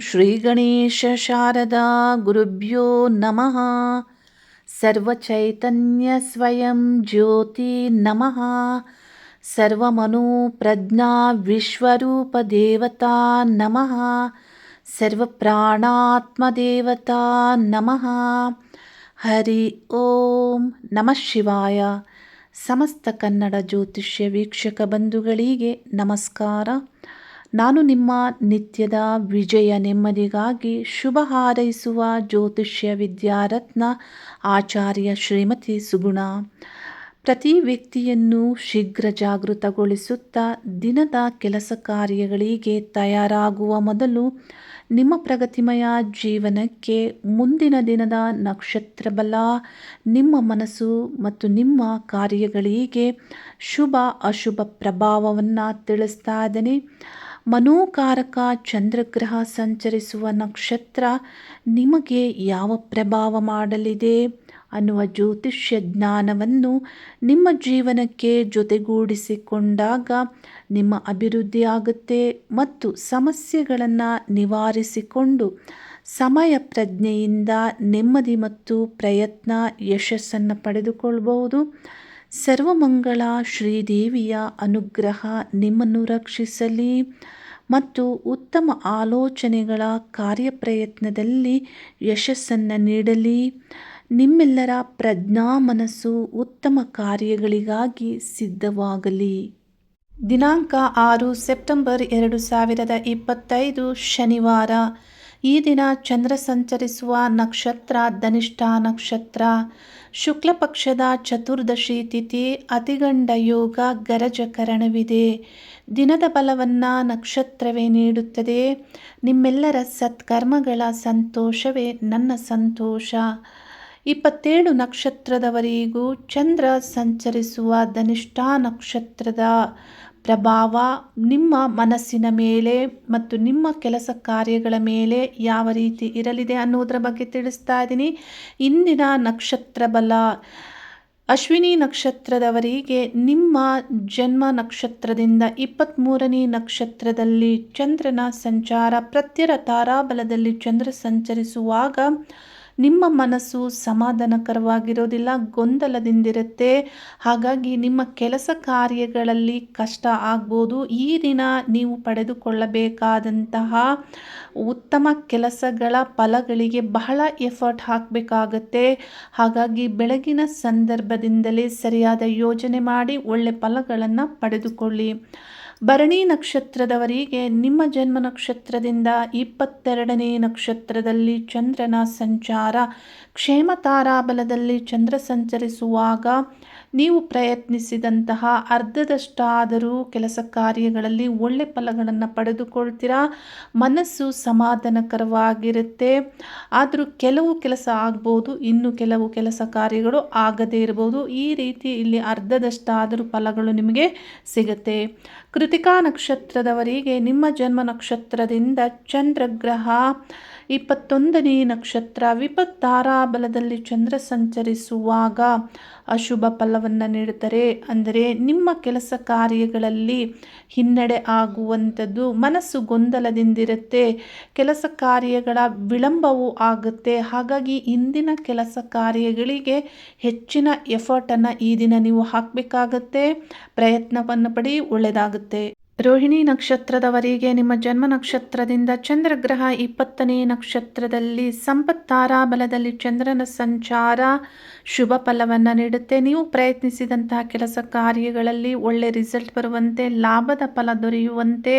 ಶ್ರೀ ಗಣೇಶ ಶಾರದಾ ಗುರುಭ್ಯೋ ನಮಃ. ಸರ್ವಚೈತನ್ಯ ಸ್ವಯಂ ಜ್ಯೋತಿ ನಮಃ. ಸರ್ವಮನೋ ಪ್ರಜ್ಞಾ ವಿಶ್ವರೂಪ ದೇವತಾ ನಮಃ. ಸರ್ವಪ್ರಾಣಾತ್ಮ ದೇವತಾ ನಮಃ. ಹರಿ ಓಂ ನಮಃ ಶಿವಾಯ. ಸಮಸ್ತ ಕನ್ನಡ ಜ್ಯೋತಿಷ್ಯ ವೀಕ್ಷಕ ಬಂಧುಗಳಿಗೆ ನಮಸ್ಕಾರ. ನಾನು ನಿಮ್ಮ ನಿತ್ಯದ ವಿಜಯ ನೆಮ್ಮದಿಗಾಗಿ ಶುಭ ಹಾರೈಸುವ ಜ್ಯೋತಿಷ್ಯ ವಿದ್ಯಾರತ್ನ ಆಚಾರ್ಯ ಶ್ರೀಮತಿ ಸುಗುಣ. ಪ್ರತಿ ವ್ಯಕ್ತಿಯನ್ನು ಶೀಘ್ರ ಜಾಗೃತಗೊಳಿಸುತ್ತಾ ದಿನದ ಕೆಲಸ ಕಾರ್ಯಗಳಿಗೆ ತಯಾರಾಗುವ ಮೊದಲು ನಿಮ್ಮ ಪ್ರಗತಿಮಯ ಜೀವನಕ್ಕೆ ಮುಂದಿನ ದಿನದ ನಕ್ಷತ್ರ ಬಲ, ನಿಮ್ಮ ಮನಸ್ಸು ಮತ್ತು ನಿಮ್ಮ ಕಾರ್ಯಗಳಿಗೆ ಶುಭ ಅಶುಭ ಪ್ರಭಾವವನ್ನು ತಿಳಿಸ್ತಾ ಇದ್ದೇನೆ. ಮನೋಕಾರಕ ಚಂದ್ರಗ್ರಹ ಸಂಚರಿಸುವ ನಕ್ಷತ್ರ ನಿಮಗೆ ಯಾವ ಪ್ರಭಾವ ಮಾಡಲಿದೆ ಅನ್ನುವ ಜ್ಯೋತಿಷ್ಯ ಜ್ಞಾನವನ್ನು ನಿಮ್ಮ ಜೀವನಕ್ಕೆ ಜೊತೆಗೂಡಿಸಿಕೊಂಡಾಗ ನಿಮ್ಮ ಅಭಿವೃದ್ಧಿ ಆಗುತ್ತೆ ಮತ್ತು ಸಮಸ್ಯೆಗಳನ್ನು ನಿವಾರಿಸಿಕೊಂಡು ಸಮಯ ಪ್ರಜ್ಞೆಯಿಂದ ನೆಮ್ಮದಿ ಮತ್ತು ಪ್ರಯತ್ನ ಯಶಸ್ಸನ್ನು ಪಡೆದುಕೊಳ್ಳಬಹುದು. ಸರ್ವಮಂಗಳ ಶ್ರೀದೇವಿಯ ಅನುಗ್ರಹ ನಿಮ್ಮನ್ನು ರಕ್ಷಿಸಲಿ ಮತ್ತು ಉತ್ತಮ ಆಲೋಚನೆಗಳ ಕಾರ್ಯಪ್ರಯತ್ನದಲ್ಲಿ ಯಶಸ್ಸನ್ನು ನೀಡಲಿ. ನಿಮ್ಮೆಲ್ಲರ ಪ್ರಜ್ಞಾ ಮನಸ್ಸು ಉತ್ತಮ ಕಾರ್ಯಗಳಿಗಾಗಿ ಸಿದ್ಧವಾಗಲಿ. ದಿನಾಂಕ 6 ಸೆಪ್ಟೆಂಬರ್ 2025 ಶನಿವಾರ. ಈ ದಿನ ಚಂದ್ರ ಸಂಚರಿಸುವ ನಕ್ಷತ್ರ ಧನಿಷ್ಠ ನಕ್ಷತ್ರ. ಶುಕ್ಲ ಪಕ್ಷದ ಚತುರ್ದಶಿ ತಿಥಿ. ಅತಿಗಂಡ ಯೋಗ. ಗರಜಕರಣವಿದೆ. ದಿನದ ಬಲವನ್ನು ನಕ್ಷತ್ರವೇ ನೀಡುತ್ತದೆ. ನಿಮ್ಮೆಲ್ಲರ ಸತ್ಕರ್ಮಗಳ ಸಂತೋಷವೇ ನನ್ನ ಸಂತೋಷ. 27 ನಕ್ಷತ್ರದವರಿಗೂ ಚಂದ್ರ ಸಂಚರಿಸುವ ಧನಿಷ್ಠ ನಕ್ಷತ್ರದ ಪ್ರಭಾವ ನಿಮ್ಮ ಮನಸ್ಸಿನ ಮೇಲೆ ಮತ್ತು ನಿಮ್ಮ ಕೆಲಸ ಕಾರ್ಯಗಳ ಮೇಲೆ ಯಾವ ರೀತಿ ಇರಲಿದೆ ಅನ್ನೋದರ ಬಗ್ಗೆ ತಿಳಿಸ್ತಾ ಇದ್ದೀನಿ. ಇಂದಿನ ನಕ್ಷತ್ರ ಬಲ. ಅಶ್ವಿನಿ ನಕ್ಷತ್ರದವರಿಗೆ ನಿಮ್ಮ ಜನ್ಮ ನಕ್ಷತ್ರದಿಂದ 23ನೇ ನಕ್ಷತ್ರದಲ್ಲಿ ಚಂದ್ರನ ಸಂಚಾರ. ಪ್ರತ್ಯರ ತಾರಾಬಲದಲ್ಲಿ ಚಂದ್ರ ಸಂಚರಿಸುವಾಗ ನಿಮ್ಮ ಮನಸ್ಸು ಸಮಾಧಾನಕರವಾಗಿರೋದಿಲ್ಲ, ಗೊಂದಲದಿಂದಿರುತ್ತೆ. ಹಾಗಾಗಿ ನಿಮ್ಮ ಕೆಲಸ ಕಾರ್ಯಗಳಲ್ಲಿ ಕಷ್ಟ ಆಗ್ಬೋದು. ಈ ದಿನ ನೀವು ಪಡೆದುಕೊಳ್ಳಬೇಕಾದಂತಹ ಉತ್ತಮ ಕೆಲಸಗಳ ಫಲಗಳಿಗೆ ಬಹಳ ಎಫರ್ಟ್ ಹಾಕಬೇಕಾಗತ್ತೆ. ಹಾಗಾಗಿ ಬೆಳಗಿನ ಸಂದರ್ಭದಿಂದಲೇ ಸರಿಯಾದ ಯೋಜನೆ ಮಾಡಿ ಒಳ್ಳೆ ಫಲಗಳನ್ನು ಪಡೆದುಕೊಳ್ಳಿ. ಭರಣಿ ನಕ್ಷತ್ರದವರಿಗೆ ನಿಮ್ಮ ಜನ್ಮ ನಕ್ಷತ್ರದಿಂದ 22ನೇ ನಕ್ಷತ್ರದಲ್ಲಿ ಚಂದ್ರನ ಸಂಚಾರ. ಕ್ಷೇಮ ತಾರಾಬಲದಲ್ಲಿ ಚಂದ್ರ ಸಂಚರಿಸುವಾಗ ನೀವು ಪ್ರಯತ್ನಿಸಿದಂತಹ ಅರ್ಧದಷ್ಟಾದರೂ ಕೆಲಸ ಕಾರ್ಯಗಳಲ್ಲಿ ಒಳ್ಳೆ ಫಲಗಳನ್ನು ಪಡೆದುಕೊಳ್ತೀರಾ. ಮನಸ್ಸು ಸಮಾಧಾನಕರವಾಗಿರುತ್ತೆ. ಆದರೂ ಕೆಲವು ಕೆಲಸ ಆಗ್ಬೋದು, ಇನ್ನು ಕೆಲವು ಕೆಲಸ ಕಾರ್ಯಗಳು ಆಗದೇ ಇರಬಹುದು. ಈ ರೀತಿ ಇಲ್ಲಿ ಅರ್ಧದಷ್ಟಾದರೂ ಫಲಗಳು ನಿಮಗೆ ಸಿಗುತ್ತೆ. ಕೃತಿಕಾ ನಕ್ಷತ್ರದವರಿಗೆ ನಿಮ್ಮ ಜನ್ಮ ನಕ್ಷತ್ರದಿಂದ ಚಂದ್ರಗ್ರಹ. 21ನೇ ನಕ್ಷತ್ರ. ವಿಪತ್ ತಾರಾಬಲದಲ್ಲಿ ಚಂದ್ರ ಸಂಚರಿಸುವಾಗ ಅಶುಭ ಫಲವನ್ನು ನೀಡುತ್ತಾರೆ. ಅಂದರೆ ನಿಮ್ಮ ಕೆಲಸ ಕಾರ್ಯಗಳಲ್ಲಿ ಹಿನ್ನಡೆ ಆಗುವಂಥದ್ದು. ಮನಸ್ಸು ಗೊಂದಲದಿಂದಿರುತ್ತೆ. ಕೆಲಸ ಕಾರ್ಯಗಳ ವಿಳಂಬವೂ ಆಗುತ್ತೆ. ಹಾಗಾಗಿ ಇಂದಿನ ಕೆಲಸ ಕಾರ್ಯಗಳಿಗೆ ಹೆಚ್ಚಿನ ಎಫರ್ಟನ್ನು ಈ ದಿನ ನೀವು ಹಾಕಬೇಕಾಗತ್ತೆ. ಪ್ರಯತ್ನವನ್ನು ಪಡಿ, ಒಳ್ಳೆಯದಾಗುತ್ತೆ. ರೋಹಿಣಿ ನಕ್ಷತ್ರದವರಿಗೆ ನಿಮ್ಮ ಜನ್ಮ ನಕ್ಷತ್ರದಿಂದ ಚಂದ್ರಗ್ರಹ 20ನೇ ನಕ್ಷತ್ರದಲ್ಲಿ ಸಂಪತ್ ತಾರಾಬಲದಲ್ಲಿ ಚಂದ್ರನ ಸಂಚಾರ ಶುಭ ಫಲವನ್ನು ನೀಡುತ್ತೆ. ನೀವು ಪ್ರಯತ್ನಿಸಿದಂತಹ ಕೆಲಸ ಕಾರ್ಯಗಳಲ್ಲಿ ಒಳ್ಳೆ ರಿಸಲ್ಟ್ ಬರುವಂತೆ, ಲಾಭದ ಫಲ ದೊರೆಯುವಂತೆ,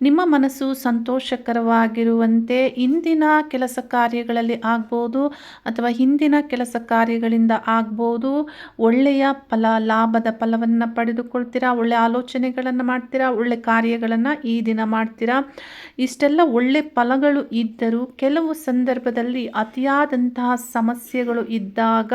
ನಿಮ್ಮ ಮನಸ್ಸು ಸಂತೋಷಕರವಾಗಿರುವಂತೆ ಇಂದಿನ ಕೆಲಸ ಕಾರ್ಯಗಳಲ್ಲಿ ಆಗ್ಬೋದು ಅಥವಾ ಹಿಂದಿನ ಕೆಲಸ ಕಾರ್ಯಗಳಿಂದ ಆಗ್ಬೋದು ಒಳ್ಳೆಯ ಫಲ, ಲಾಭದ ಫಲವನ್ನು ಪಡೆದುಕೊಳ್ತೀರಾ. ಒಳ್ಳೆ ಆಲೋಚನೆಗಳನ್ನು ಮಾಡ್ತೀರಾ, ಒಳ್ಳೆ ಕಾರ್ಯಗಳನ್ನು ಈ ದಿನ ಮಾಡ್ತೀರಾ. ಇಷ್ಟೆಲ್ಲ ಒಳ್ಳೆ ಫಲಗಳು ಇದ್ದರೂ ಕೆಲವು ಸಂದರ್ಭದಲ್ಲಿ ಅತಿಯಾದಂತಹ ಸಮಸ್ಯೆಗಳು ಇದ್ದಾಗ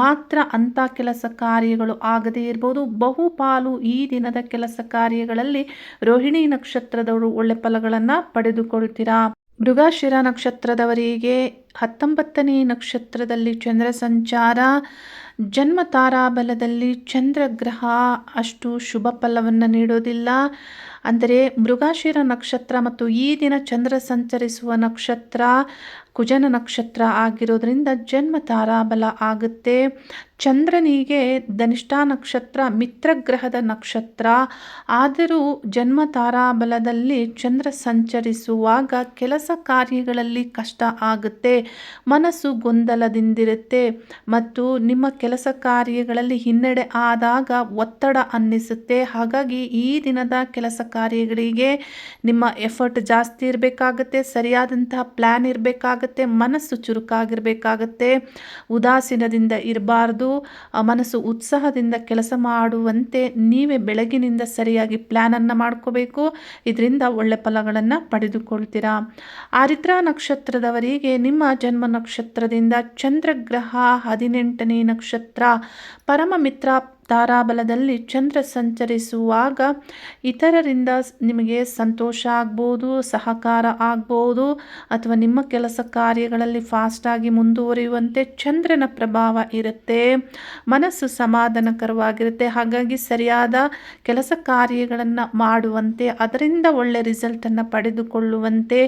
ಮಾತ್ರ ಅಂಥ ಕೆಲಸ ಕಾರ್ಯಗಳು ಆಗದೇ ಇರಬಹುದು. ಬಹುಪಾಲು ಈ ದಿನದ ಕೆಲಸ ಕಾರ್ಯಗಳಲ್ಲಿ ರೋಹಿಣಿ ನಕ್ಷತ್ರದವರು ಒಳ್ಳೆ ಫಲಗಳನ್ನು ಪಡೆದುಕೊಳ್ತೀರಾ. ಮೃಗಶಿರ ನಕ್ಷತ್ರದವರಿಗೆ 19ನೇ ನಕ್ಷತ್ರದಲ್ಲಿ ಚಂದ್ರ ಸಂಚಾರ. ಜನ್ಮ ತಾರಾಬಲದಲ್ಲಿ ಚಂದ್ರಗ್ರಹ ಅಷ್ಟು ಶುಭ ಫಲವನ್ನು ನೀಡೋದಿಲ್ಲ. ಅಂದರೆ ಮೃಗಶಿರ ನಕ್ಷತ್ರ ಮತ್ತು ಈ ದಿನ ಚಂದ್ರ ಸಂಚರಿಸುವ ನಕ್ಷತ್ರ ಕುಜನ ನಕ್ಷತ್ರ ಆಗಿರೋದ್ರಿಂದ ಜನ್ಮ ತಾರಾಬಲ ಆಗುತ್ತೆ. ಚಂದ್ರನಿಗೆ ಧನಿಷ್ಠಾ ನಕ್ಷತ್ರ ಮಿತ್ರಗ್ರಹದ ನಕ್ಷತ್ರ. ಆದರೂ ಜನ್ಮ ತಾರಾಬಲದಲ್ಲಿ ಚಂದ್ರ ಸಂಚರಿಸುವಾಗ ಕೆಲಸ ಕಾರ್ಯಗಳಲ್ಲಿ ಕಷ್ಟ ಆಗುತ್ತೆ, ಮನಸ್ಸು ಗೊಂದಲದಿಂದಿರುತ್ತೆ ಮತ್ತು ನಿಮ್ಮ ಕೆಲಸ ಕಾರ್ಯಗಳಲ್ಲಿ ಹಿನ್ನಡೆ ಆದಾಗ ಒತ್ತಡ ಅನ್ನಿಸುತ್ತೆ. ಹಾಗಾಗಿ ಈ ದಿನದ ಕೆಲಸ ಕಾರ್ಯಗಳಿಗೆ ನಿಮ್ಮ ಎಫರ್ಟ್ ಜಾಸ್ತಿ ಇರಬೇಕಾಗತ್ತೆ, ಸರಿಯಾದಂತಹ ಪ್ಲ್ಯಾನ್ ಇರಬೇಕಾಗತ್ತೆ, ಮನಸ್ಸು ಚುರುಕಾಗಿರಬೇಕಾಗತ್ತೆ, ಉದಾಸೀನದಿಂದ ಇರಬಾರ್ದು. ಮನಸ್ಸು ಉತ್ಸಾಹದಿಂದ ಕೆಲಸ ಮಾಡುವಂತೆ ನೀವೇ ಬೆಳಗಿನಿಂದ ಸರಿಯಾಗಿ ಪ್ಲ್ಯಾನನ್ನು ಮಾಡ್ಕೋಬೇಕು. ಇದರಿಂದ ಒಳ್ಳೆ ಫಲಗಳನ್ನು ಪಡೆದುಕೊಳ್ತೀರಾ. ಆರಿದ್ರಾ ನಕ್ಷತ್ರದವರಿಗೆ ನಿಮ್ಮ ಜನ್ಮ ನಕ್ಷತ್ರದಿಂದ ಚಂದ್ರಗ್ರಹ 18ನೇ ನಕ್ಷತ್ರ ಪರಮ ಮಿತ್ರ ತಾರಾಬಲದಲ್ಲಿ ಚಂದ್ರ ಸಂಚರಿಸುವಾಗ ಇತರರಿಂದ ನಿಮಗೆ ಸಂತೋಷ ಆಗ್ಬೋದು, ಸಹಕಾರ ಆಗ್ಬೋದು, ಅಥವಾ ನಿಮ್ಮ ಕೆಲಸ ಕಾರ್ಯಗಳಲ್ಲಿ ಫಾಸ್ಟಾಗಿ ಮುಂದುವರಿಯುವಂತೆ ಚಂದ್ರನ ಪ್ರಭಾವ ಇರುತ್ತೆ. ಮನಸ್ಸು ಸಮಾಧಾನಕರವಾಗಿರುತ್ತೆ. ಹಾಗಾಗಿ ಸರಿಯಾದ ಕೆಲಸ ಕಾರ್ಯಗಳನ್ನು ಮಾಡುವಂತೆ, ಅದರಿಂದ ಒಳ್ಳೆ ರಿಸಲ್ಟನ್ನು ಪಡೆದುಕೊಳ್ಳುವಂತೆ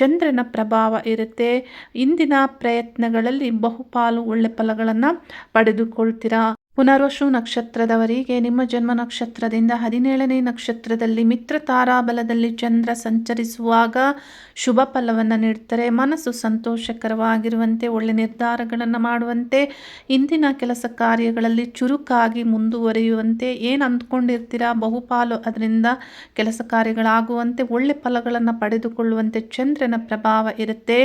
ಚಂದ್ರನ ಪ್ರಭಾವ ಇರುತ್ತೆ. ಇಂದಿನ ಪ್ರಯತ್ನಗಳಲ್ಲಿ ಬಹುಪಾಲು ಒಳ್ಳೆ ಫಲಗಳನ್ನು ಪಡೆದುಕೊಳ್ತೀರಾ. ಪುನರ್ವಸು ನಕ್ಷತ್ರದವರಿಗೆ ನಿಮ್ಮ ಜನ್ಮ ನಕ್ಷತ್ರದಿಂದ 17ನೇ ನಕ್ಷತ್ರದಲ್ಲಿ ಮಿತ್ರ ತಾರಾಬಲದಲ್ಲಿ ಚಂದ್ರ ಸಂಚರಿಸುವಾಗ ಶುಭ ಫಲವನ್ನು ನೀಡ್ತಾರೆ. ಮನಸ್ಸು ಸಂತೋಷಕರವಾಗಿರುವಂತೆ, ಒಳ್ಳೆ ನಿರ್ಧಾರಗಳನ್ನು ಮಾಡುವಂತೆ, ಇಂದಿನ ಕೆಲಸ ಕಾರ್ಯಗಳಲ್ಲಿ ಚುರುಕಾಗಿ ಮುಂದುವರಿಯುವಂತೆ, ಏನು ಅಂದ್ಕೊಂಡಿರ್ತೀರಾ ಬಹುಪಾಲು ಅದರಿಂದ ಕೆಲಸ ಕಾರ್ಯಗಳಾಗುವಂತೆ, ಒಳ್ಳೆ ಫಲಗಳನ್ನು ಪಡೆದುಕೊಳ್ಳುವಂತೆ ಚಂದ್ರನ ಪ್ರಭಾವ ಇರುತ್ತೆ.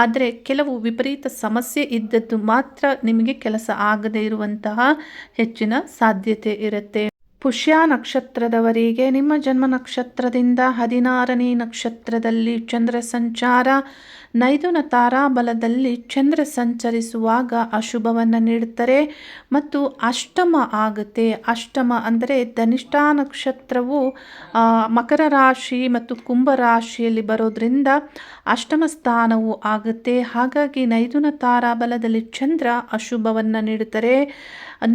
ಆದರೆ ಕೆಲವು ವಿಪರೀತ ಸಮಸ್ಯೆ ಇದ್ದದ್ದು ಮಾತ್ರ ನಿಮಗೆ ಕೆಲಸ ಆಗದೇ ಇರುವಂತಹ ಹೆಚ್ಚಿನ ಸಾಧ್ಯತೆ ಇರುತ್ತೆ. ಪುಷ್ಯ ನಕ್ಷತ್ರದವರಿಗೆ ನಿಮ್ಮ ಜನ್ಮ ನಕ್ಷತ್ರದಿಂದ 16ನೇ ನಕ್ಷತ್ರದಲ್ಲಿ ಚಂದ್ರ ಸಂಚಾರ. ನೈದುನ ತಾರಾಬಲದಲ್ಲಿ ಚಂದ್ರ ಸಂಚರಿಸುವಾಗ ಅಶುಭವನ್ನು ನೀಡುತ್ತಾರೆ ಮತ್ತು ಅಷ್ಟಮ ಆಗುತ್ತೆ. ಅಷ್ಟಮ ಅಂದರೆ ಧನಿಷ್ಠಾ ನಕ್ಷತ್ರವು ಮಕರ ರಾಶಿ ಮತ್ತು ಕುಂಭ ರಾಶಿಯಲ್ಲಿ ಬರೋದ್ರಿಂದ ಅಷ್ಟಮ ಸ್ಥಾನವು ಆಗುತ್ತೆ. ಹಾಗಾಗಿ ನೈದುನ ತಾರಾಬಲದಲ್ಲಿ ಚಂದ್ರ ಅಶುಭವನ್ನು ನೀಡುತ್ತಾರೆ.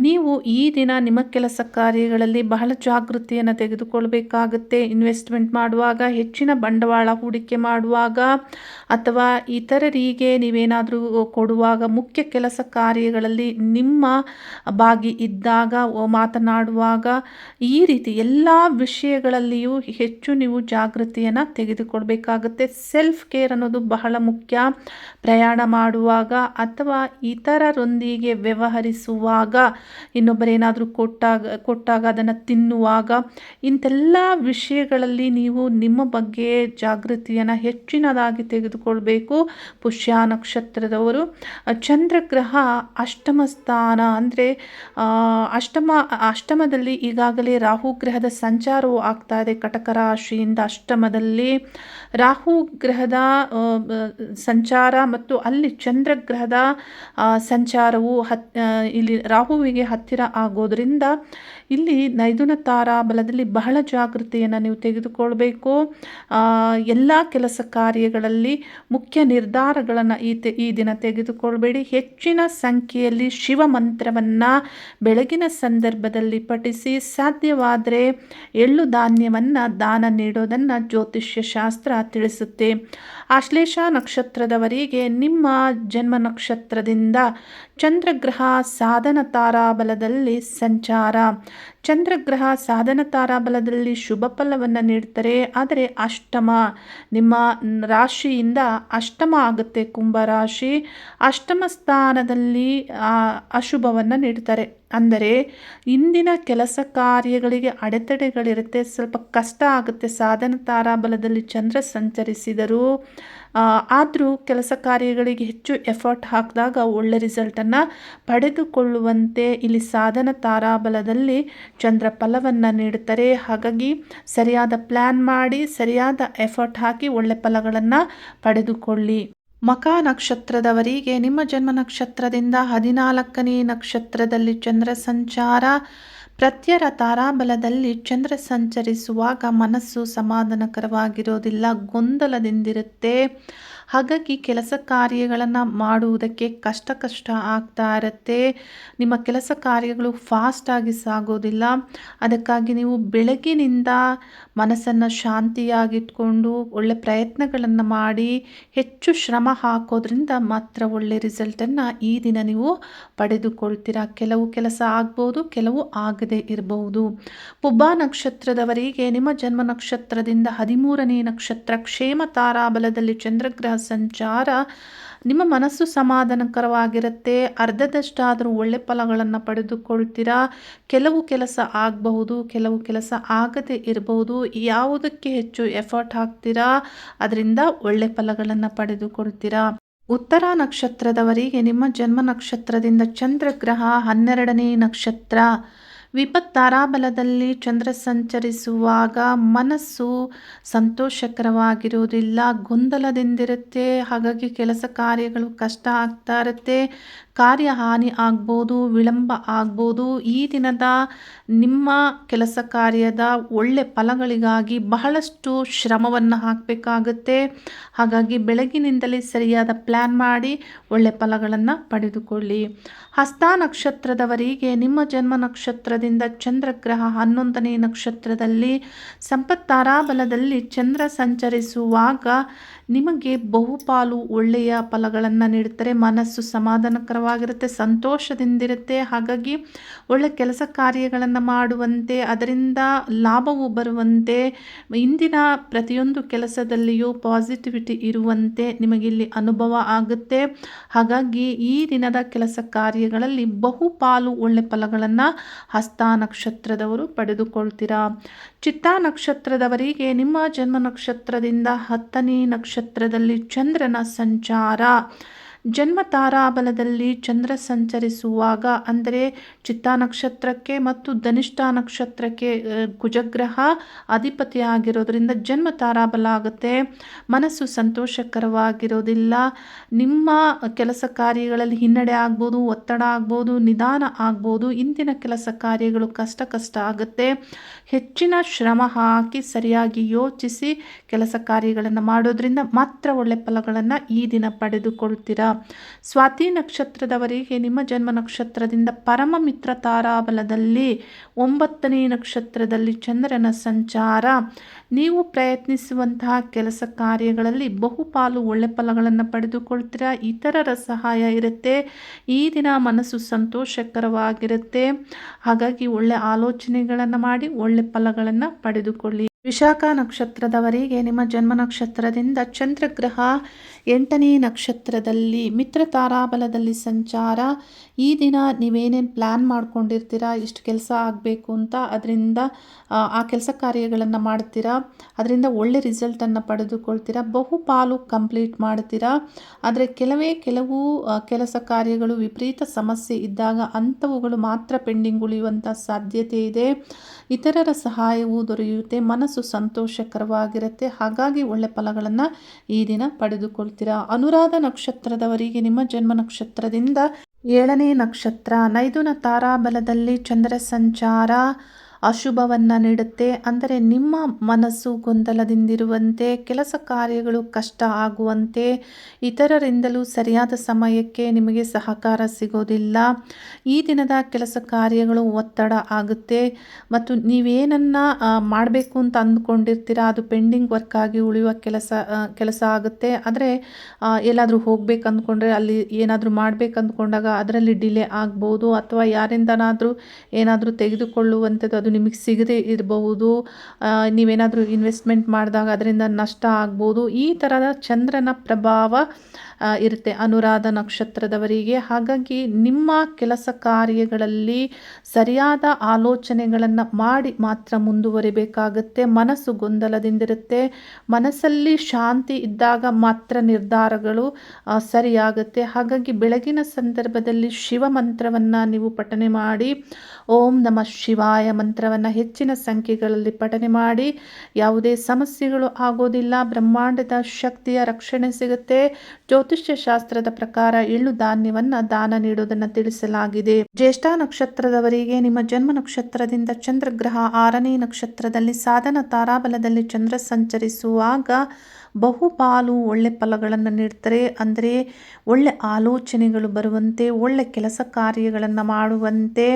ನೀವು ಈ ದಿನ ನಿಮ್ಮ ಕೆಲಸ ಕಾರ್ಯಗಳಲ್ಲಿ ಬಹಳ ಜಾಗೃತಿಯನ್ನು ತೆಗೆದುಕೊಳ್ಬೇಕಾಗುತ್ತೆ. ಇನ್ವೆಸ್ಟ್ಮೆಂಟ್ ಮಾಡುವಾಗ, ಹೆಚ್ಚಿನ ಬಂಡವಾಳ ಹೂಡಿಕೆ ಮಾಡುವಾಗ, ಅಥವಾ ಇತರರಿಗೆ ನೀವೇನಾದರೂ ಕೊಡುವಾಗ, ಮುಖ್ಯ ಕೆಲಸ ಕಾರ್ಯಗಳಲ್ಲಿ ನಿಮ್ಮ ಭಾಗಿ ಇದ್ದಾಗ, ಮಾತನಾಡುವಾಗ, ಈ ರೀತಿ ಎಲ್ಲ ವಿಷಯಗಳಲ್ಲಿಯೂ ಹೆಚ್ಚು ನೀವು ಜಾಗೃತಿಯನ್ನು ತೆಗೆದುಕೊಳ್ಬೇಕಾಗುತ್ತೆ. ಸೆಲ್ಫ್ ಕೇರ್ ಅನ್ನೋದು ಬಹಳ ಮುಖ್ಯ. ಪ್ರಯಾಣ ಮಾಡುವಾಗ ಅಥವಾ ಇತರರೊಂದಿಗೆ ವ್ಯವಹರಿಸುವಾಗ, ಇನ್ನೊಬ್ಬರೇನಾದರೂ ಕೊಟ್ಟಾಗ ಅದನ್ನು ತಿನ್ನುವಾಗ, ಇಂಥೆಲ್ಲ ವಿಷಯಗಳಲ್ಲಿ ನೀವು ನಿಮ್ಮ ಬಗ್ಗೆ ಜಾಗೃತಿಯನ್ನು ಹೆಚ್ಚಿನದಾಗಿ ತೆಗೆದುಕೊಳ್ಬೇಕು. ಪುಷ್ಯ ನಕ್ಷತ್ರದವರು ಚಂದ್ರಗ್ರಹ ಅಷ್ಟಮ ಸ್ಥಾನ ಅಂದರೆ ಅಷ್ಟಮದಲ್ಲಿ ಈಗಾಗಲೇ ರಾಹು ಗ್ರಹದ ಸಂಚಾರವು ಆಗ್ತಾ ಇದೆ. ಕಟಕ ರಾಶಿಯಿಂದ ಅಷ್ಟಮದಲ್ಲಿ ರಾಹು ಗ್ರಹದ ಸಂಚಾರ ಮತ್ತು ಅಲ್ಲಿ ಚಂದ್ರಗ್ರಹದ ಸಂಚಾರವು ಇಲ್ಲಿ ರಾಹುವಿಗೆ ಹತ್ತಿರ ಆಗೋದ್ರಿಂದ ಇಲ್ಲಿ ನೈದುನ ತಾರಾಬಲದಲ್ಲಿ ಬಹಳ ಜಾಗೃತಿಯನ್ನು ನೀವು ತೆಗೆದುಕೊಳ್ಬೇಕು. ಎಲ್ಲ ಕೆಲಸ ಕಾರ್ಯಗಳಲ್ಲಿ ಮುಖ್ಯ ನಿರ್ಧಾರಗಳನ್ನು ಈ ದಿನ ತೆಗೆದುಕೊಳ್ಬೇಡಿ. ಹೆಚ್ಚಿನ ಸಂಖ್ಯೆಯಲ್ಲಿ ಶಿವ ಮಂತ್ರವನ್ನು ಬೆಳಗಿನ ಸಂದರ್ಭದಲ್ಲಿ ಪಠಿಸಿ, ಸಾಧ್ಯವಾದರೆ ಎಳ್ಳು ಧಾನ್ಯವನ್ನು ದಾನ ನೀಡೋದನ್ನು ಜ್ಯೋತಿಷ್ಯ ಶಾಸ್ತ್ರ ತಿಳಿಸುತ್ತೆ. ಆಶ್ಲೇಷ ನಕ್ಷತ್ರದವರಿಗೆ ನಿಮ್ಮ ಜನ್ಮ ನಕ್ಷತ್ರದಿಂದ ಚಂದ್ರಗ್ರಹ ಸಾಧನ ತಾರಾಬಲದಲ್ಲಿ ಸಂಚಾರ. ಚಂದ್ರಗ್ರಹ ಸಾಧನ ತಾರಾಬಲದಲ್ಲಿ ಶುಭ ಫಲವನ್ನು ನೀಡ್ತಾರೆ. ಆದರೆ ಅಷ್ಟಮ, ನಿಮ್ಮ ರಾಶಿಯಿಂದ ಅಷ್ಟಮ ಆಗುತ್ತೆ. ಕುಂಭ ರಾಶಿ ಅಷ್ಟಮ ಸ್ಥಾನದಲ್ಲಿ ಅಶುಭವನ್ನು ನೀಡ್ತಾರೆ. ಅಂದರೆ ಇಂದಿನ ಕೆಲಸ ಕಾರ್ಯಗಳಿಗೆ ಅಡೆತಡೆಗಳಿರುತ್ತೆ, ಸ್ವಲ್ಪ ಕಷ್ಟ ಆಗುತ್ತೆ. ಸಾಧನ ತಾರಾಬಲದಲ್ಲಿ ಚಂದ್ರ ಸಂಚರಿಸಿದರೂ ಆದರೂ ಕೆಲಸ ಕಾರ್ಯಗಳಿಗೆ ಹೆಚ್ಚು ಎಫರ್ಟ್ ಹಾಕಿದಾಗ ಒಳ್ಳೆ ರಿಸಲ್ಟನ್ನು ಪಡೆದುಕೊಳ್ಳುವಂತೆ ಇಲ್ಲಿ ಸಾಧನ ತಾರಾಬಲದಲ್ಲಿ ಚಂದ್ರ ಫಲವನ್ನು ನೀಡುತ್ತಾರೆ. ಹಾಗಾಗಿ ಸರಿಯಾದ ಪ್ಲ್ಯಾನ್ ಮಾಡಿ, ಸರಿಯಾದ ಎಫರ್ಟ್ ಹಾಕಿ ಒಳ್ಳೆ ಫಲಗಳನ್ನು ಪಡೆದುಕೊಳ್ಳಿ. ಮಖ ನಕ್ಷತ್ರದವರಿಗೆ ನಿಮ್ಮ ಜನ್ಮ ನಕ್ಷತ್ರದಿಂದ 14ನೇ ನಕ್ಷತ್ರದಲ್ಲಿ ಚಂದ್ರ ಸಂಚಾರ. ಪ್ರತ್ಯರ ತಾರಾಬಲದಲ್ಲಿ ಚಂದ್ರ ಸಂಚರಿಸುವಾಗ ಮನಸ್ಸು ಸಮಾಧಾನಕರವಾಗಿರೋದಿಲ್ಲ, ಗೊಂದಲದಿಂದಿರುತ್ತೆ. ಹಾಗಾಗಿ ಕೆಲಸ ಕಾರ್ಯಗಳನ್ನು ಮಾಡುವುದಕ್ಕೆ ಕಷ್ಟ ಆಗ್ತಾ ಇರುತ್ತೆ. ನಿಮ್ಮ ಕೆಲಸ ಕಾರ್ಯಗಳು ಫಾಸ್ಟಾಗಿ ಸಾಗೋದಿಲ್ಲ. ಅದಕ್ಕಾಗಿ ನೀವು ಬೆಳಗಿನಿಂದ ಮನಸ್ಸನ್ನು ಶಾಂತಿಯಾಗಿಟ್ಕೊಂಡು ಒಳ್ಳೆ ಪ್ರಯತ್ನಗಳನ್ನು ಮಾಡಿ ಹೆಚ್ಚು ಶ್ರಮ ಹಾಕೋದ್ರಿಂದ ಮಾತ್ರ ಒಳ್ಳೆ ರಿಸಲ್ಟನ್ನು ಈ ದಿನ ನೀವು ಪಡೆದುಕೊಳ್ತೀರಾ. ಕೆಲವು ಕೆಲಸ ಆಗ್ಬೋದು, ಕೆಲವು ಆಗದೇ ಇರಬಹುದು. ಪುಬ್ಬ ನಕ್ಷತ್ರದವರಿಗೆ ನಿಮ್ಮ ಜನ್ಮ ನಕ್ಷತ್ರದಿಂದ 13ನೇ ನಕ್ಷತ್ರ ಕ್ಷೇಮ ತಾರಾಬಲದಲ್ಲಿ ಚಂದ್ರಗ್ರಹ ಸಂಚಾರ. ನಿಮ್ಮ ಮನಸ್ಸು ಸಮಾಧಾನಕರವಾಗಿರುತ್ತೆ. ಅರ್ಧದಷ್ಟಾದರೂ ಒಳ್ಳೆ ಫಲಗಳನ್ನು ಪಡೆದುಕೊಳ್ತೀರಾ. ಕೆಲವು ಕೆಲಸ ಆಗಬಹುದು, ಕೆಲವು ಕೆಲಸ ಆಗದೇ ಇರಬಹುದು. ಯಾವುದಕ್ಕೆ ಹೆಚ್ಚು ಎಫರ್ಟ್ ಹಾಕ್ತೀರಾ ಅದರಿಂದ ಒಳ್ಳೆ ಫಲಗಳನ್ನು ಪಡೆದುಕೊಳ್ತೀರಾ. ಉತ್ತರ ನಕ್ಷತ್ರದವರಿಗೆ ನಿಮ್ಮ ಜನ್ಮ ನಕ್ಷತ್ರದಿಂದ ಚಂದ್ರಗ್ರಹ 12ನೇ ನಕ್ಷತ್ರ ವಿಪತ್ತಾರಾಬಲದಲ್ಲಿ ಚಂದ್ರ ಸಂಚರಿಸುವಾಗ ಮನಸ್ಸು ಸಂತೋಷಕರವಾಗಿರುವುದಿಲ್ಲ, ಗೊಂದಲದಿಂದಿರುತ್ತೆ. ಹಾಗಾಗಿ ಕೆಲಸ ಕಾರ್ಯಗಳು ಕಷ್ಟ ಆಗ್ತಾ ಇರುತ್ತೆ. ಕಾರ್ಯ ಹಾನಿ ಆಗ್ಬೋದು, ವಿಳಂಬ ಆಗ್ಬೋದು. ಈ ದಿನದ ನಿಮ್ಮ ಕೆಲಸ ಕಾರ್ಯದ ಒಳ್ಳೆ ಫಲಗಳಿಗಾಗಿ ಬಹಳಷ್ಟು ಶ್ರಮವನ್ನು ಹಾಕಬೇಕಾಗುತ್ತೆ. ಹಾಗಾಗಿ ಬೆಳಗಿನಿಂದಲೇ ಸರಿಯಾದ ಪ್ಲ್ಯಾನ್ ಮಾಡಿ ಒಳ್ಳೆ ಫಲಗಳನ್ನು ಪಡೆದುಕೊಳ್ಳಿ. ಹಸ್ತ ನಕ್ಷತ್ರದವರಿಗೆ ನಿಮ್ಮ ಜನ್ಮ ನಕ್ಷತ್ರದಿಂದ ಚಂದ್ರಗ್ರಹ 11ನೇ ನಕ್ಷತ್ರದಲ್ಲಿ ಸಂಪತ್ತಾರಾಬಲದಲ್ಲಿ ಚಂದ್ರ ಸಂಚರಿಸುವಾಗ ನಿಮಗೆ ಬಹುಪಾಲು ಒಳ್ಳೆಯ ಫಲಗಳನ್ನು ನೀಡುತ್ತಾರೆ. ಮನಸ್ಸು ಸಮಾಧಾನಕರವಾಗಿರುತ್ತೆ, ಸಂತೋಷದಿಂದಿರುತ್ತೆ. ಹಾಗಾಗಿ ಒಳ್ಳೆ ಕೆಲಸ ಕಾರ್ಯಗಳನ್ನು ಮಾಡುವಂತೆ, ಅದರಿಂದ ಲಾಭವು ಬರುವಂತೆ, ಇಂದಿನ ಪ್ರತಿಯೊಂದು ಕೆಲಸದಲ್ಲಿಯೂ ಪಾಸಿಟಿವಿಟಿ ಇರುವಂತೆ ನಿಮಗಿಲ್ಲಿ ಅನುಭವ ಆಗುತ್ತೆ. ಹಾಗಾಗಿ ಈ ದಿನದ ಕೆಲಸ ಕಾರ್ಯಗಳಲ್ಲಿ ಬಹುಪಾಲು ಒಳ್ಳೆ ಫಲಗಳನ್ನು ಹಸ್ತ ನಕ್ಷತ್ರದವರು ಪಡೆದುಕೊಳ್ತೀರಾ. ಚಿತ್ತಾ ನಕ್ಷತ್ರದವರಿಗೆ ನಿಮ್ಮ ಜನ್ಮ ನಕ್ಷತ್ರದಿಂದ 10ನೇ ನಕ್ಷತ್ರದಲ್ಲಿ ಚಂದ್ರನ ಸಂಚಾರ. ಜನ್ಮ ತಾರಾಬಲದಲ್ಲಿ ಚಂದ್ರ ಸಂಚರಿಸುವಾಗ ಅಂದರೆ ಚಿತ್ತಾ ನಕ್ಷತ್ರಕ್ಕೆ ಮತ್ತು ಧನಿಷ್ಠ ನಕ್ಷತ್ರಕ್ಕೆ ಕುಜಗ್ರಹ ಅಧಿಪತಿ ಆಗಿರೋದ್ರಿಂದ ಜನ್ಮ ತಾರಾಬಲ ಆಗುತ್ತೆ. ಮನಸ್ಸು ಸಂತೋಷಕರವಾಗಿರೋದಿಲ್ಲ. ನಿಮ್ಮ ಕೆಲಸ ಕಾರ್ಯಗಳಲ್ಲಿ ಹಿನ್ನಡೆ ಆಗ್ಬೋದು, ಒತ್ತಡ ಆಗ್ಬೋದು, ನಿಧಾನ ಆಗ್ಬೋದು. ಇಂದಿನ ಕೆಲಸ ಕಾರ್ಯಗಳು ಕಷ್ಟ ಆಗುತ್ತೆ. ಹೆಚ್ಚಿನ ಶ್ರಮ ಹಾಕಿ ಸರಿಯಾಗಿ ಯೋಚಿಸಿ ಕೆಲಸ ಕಾರ್ಯಗಳನ್ನು ಮಾಡೋದ್ರಿಂದ ಮಾತ್ರ ಒಳ್ಳೆ ಫಲಗಳನ್ನು ಈ ದಿನ ಪಡೆದುಕೊಳ್ತೀರಾ. ಸ್ವಾತಿ ನಕ್ಷತ್ರದವರಿಗೆ ನಿಮ್ಮ ಜನ್ಮ ನಕ್ಷತ್ರದಿಂದ ಪರಮ ಮಿತ್ರ ತಾರಾಬಲದಲ್ಲಿ 9ನೇ ನಕ್ಷತ್ರದಲ್ಲಿ ಚಂದ್ರನ ಸಂಚಾರ. ನೀವು ಪ್ರಯತ್ನಿಸುವಂತಹ ಕೆಲಸ ಕಾರ್ಯಗಳಲ್ಲಿ ಬಹುಪಾಲು ಒಳ್ಳೆ ಫಲಗಳನ್ನು ಪಡೆದುಕೊಳ್ತೀರಾ. ಇತರರ ಸಹಾಯ ಇರುತ್ತೆ. ಈ ದಿನ ಮನಸ್ಸು ಸಂತೋಷಕರವಾಗಿರುತ್ತೆ. ಹಾಗಾಗಿ ಒಳ್ಳೆ ಆಲೋಚನೆಗಳನ್ನು ಮಾಡಿ ಒಳ್ಳೆ ಫಲಗಳನ್ನು ಪಡೆದುಕೊಳ್ಳಿ. ವಿಶಾಖ ನಕ್ಷತ್ರದವರಿಗೆ ನಿಮ್ಮ ಜನ್ಮ ನಕ್ಷತ್ರದಿಂದ ಚಂದ್ರಗ್ರಹ 8ನೇ ನಕ್ಷತ್ರದಲ್ಲಿ ಮಿತ್ರ ತಾರಾಬಲದಲ್ಲಿ ಸಂಚಾರ. ಈ ದಿನ ನೀವೇನೇನು ಪ್ಲ್ಯಾನ್ ಮಾಡ್ಕೊಂಡಿರ್ತೀರಾ, ಇಷ್ಟು ಕೆಲಸ ಆಗಬೇಕು ಅಂತ, ಅದರಿಂದ ಆ ಕೆಲಸ ಕಾರ್ಯಗಳನ್ನು ಮಾಡ್ತೀರಾ. ಅದರಿಂದ ಒಳ್ಳೆ ರಿಸಲ್ಟನ್ನು ಪಡೆದುಕೊಳ್ತೀರಾ. ಬಹುಪಾಲು ಕಂಪ್ಲೀಟ್ ಮಾಡ್ತೀರಾ. ಆದರೆ ಕೆಲವು ಕೆಲಸ ಕಾರ್ಯಗಳು ವಿಪರೀತ ಸಮಸ್ಯೆ ಇದ್ದಾಗ ಅಂಥವುಗಳು ಮಾತ್ರ ಪೆಂಡಿಂಗ್ ಉಳಿಯುವಂಥ ಸಾಧ್ಯತೆ ಇದೆ. ಇತರರ ಸಹಾಯವು ದೊರೆಯುತ್ತೆ. ಮನಸ್ಸು ಸಂತೋಷಕರವಾಗಿರುತ್ತೆ. ಹಾಗಾಗಿ ಒಳ್ಳೆ ಫಲಗಳನ್ನು ಈ ದಿನ ಪಡೆದುಕೊಳ್ತೀರಾ. ಅನುರಾಧ ನಕ್ಷತ್ರದವರಿಗೆ ನಿಮ್ಮ ಜನ್ಮ ನಕ್ಷತ್ರದಿಂದ 7ನೇ ನಕ್ಷತ್ರ ನೈದುನ ತಾರಾಬಲದಲ್ಲಿ ಚಂದ್ರ ಸಂಚಾರ ಅಶುಭವನ್ನು ನೀಡುತ್ತೆ. ಅಂದರೆ ನಿಮ್ಮ ಮನಸ್ಸು ಗೊಂದಲದಿಂದಿರುವಂತೆ, ಕೆಲಸ ಕಾರ್ಯಗಳು ಕಷ್ಟ ಆಗುವಂತೆ, ಇತರರಿಂದಲೂ ಸರಿಯಾದ ಸಮಯಕ್ಕೆ ನಿಮಗೆ ಸಹಕಾರ ಸಿಗೋದಿಲ್ಲ. ಈ ದಿನದ ಕೆಲಸ ಕಾರ್ಯಗಳು ಒತ್ತಡ ಆಗುತ್ತೆ ಮತ್ತು ನೀವೇನನ್ನು ಮಾಡಬೇಕು ಅಂತ ಅಂದ್ಕೊಂಡಿರ್ತೀರಾ ಅದು ಪೆಂಡಿಂಗ್ ವರ್ಕ್ ಆಗಿ ಉಳಿಯುವ ಕೆಲಸ ಆಗುತ್ತೆ. ಆದರೆ ಎಲ್ಲಾದರೂ ಹೋಗ್ಬೇಕು ಅಂದ್ಕೊಂಡ್ರೆ, ಅಲ್ಲಿ ಏನಾದರೂ ಮಾಡಬೇಕು ಅಂದ್ಕೊಂಡಾಗ ಅದರಲ್ಲಿ ಡಿಲೇ ಆಗ್ಬೋದು. ಅಥವಾ ಯಾರಿಂದನಾದರೂ ಏನಾದರೂ ತೆಗೆದುಕೊಳ್ಳುವಂಥದ್ದು ಅದು ನಿಮಗೆ ಸಿಗದೇ ಇರಬಹುದು. ನೀವೇನಾದರೂ ಇನ್ವೆಸ್ಟ್ಮೆಂಟ್ ಮಾಡಿದಾಗ ಅದರಿಂದ ನಷ್ಟ ಆಗ್ಬೋದು. ಈ ಥರದ ಚಂದ್ರನ ಪ್ರಭಾವ ಇರುತ್ತೆ ಅನುರಾಧ ನಕ್ಷತ್ರದವರಿಗೆ. ಹಾಗಾಗಿ ನಿಮ್ಮ ಕೆಲಸ ಕಾರ್ಯಗಳಲ್ಲಿ ಸರಿಯಾದ ಆಲೋಚನೆಗಳನ್ನು ಮಾಡಿ ಮಾತ್ರ ಮುಂದುವರಿಬೇಕಾಗುತ್ತೆ. ಮನಸ್ಸು ಗೊಂದಲದಿಂದಿರುತ್ತೆ. ಮನಸ್ಸಲ್ಲಿ ಶಾಂತಿ ಇದ್ದಾಗ ಮಾತ್ರ ನಿರ್ಧಾರಗಳು ಸರಿಯಾಗುತ್ತೆ. ಹಾಗಾಗಿ ಬೆಳಗಿನ ಸಂದರ್ಭದಲ್ಲಿ ಶಿವ ಮಂತ್ರವನ್ನು ನೀವು ಪಠನೆ ಮಾಡಿ ಓಂ ನಮಃ ಶಿವಾಯ ಮಂತ್ರ ಮಂತ್ರವನ್ನು ಹೆಚ್ಚಿನ ಸಂಖ್ಯೆಗಳಲ್ಲಿ ಪಠನೆ ಮಾಡಿ. ಯಾವುದೇ ಸಮಸ್ಯೆಗಳು ಆಗೋದಿಲ್ಲ. ಬ್ರಹ್ಮಾಂಡದ ಶಕ್ತಿಯ ರಕ್ಷಣೆ ಸಿಗುತ್ತೆ. ಜ್ಯೋತಿಷ್ಯ ಶಾಸ್ತ್ರದ ಪ್ರಕಾರ ಎಳ್ಳು ಧಾನ್ಯವನ್ನು ದಾನ ನೀಡುವುದನ್ನು ತಿಳಿಸಲಾಗಿದೆ. ಜ್ಯೇಷ್ಠ ನಕ್ಷತ್ರದವರಿಗೆ ನಿಮ್ಮ ಜನ್ಮ ನಕ್ಷತ್ರದಿಂದ ಚಂದ್ರಗ್ರಹ 6ನೇ ನಕ್ಷತ್ರದಲ್ಲಿ ಸಾಧನ ತಾರಾಬಲದಲ್ಲಿ ಚಂದ್ರ ಸಂಚರಿಸುವಾಗ ಬಹುಪಾಲು ಒಳ್ಳೆ ಫಲಗಳನ್ನು ನೀಡ್ತಾರೆ. ಅಂದರೆ ಒಳ್ಳೆ ಆಲೋಚನೆಗಳು ಬರುವಂತೆ, ಒಳ್ಳೆ ಕೆಲಸ ಕಾರ್ಯಗಳನ್ನು ಮಾಡುವಂತೆ,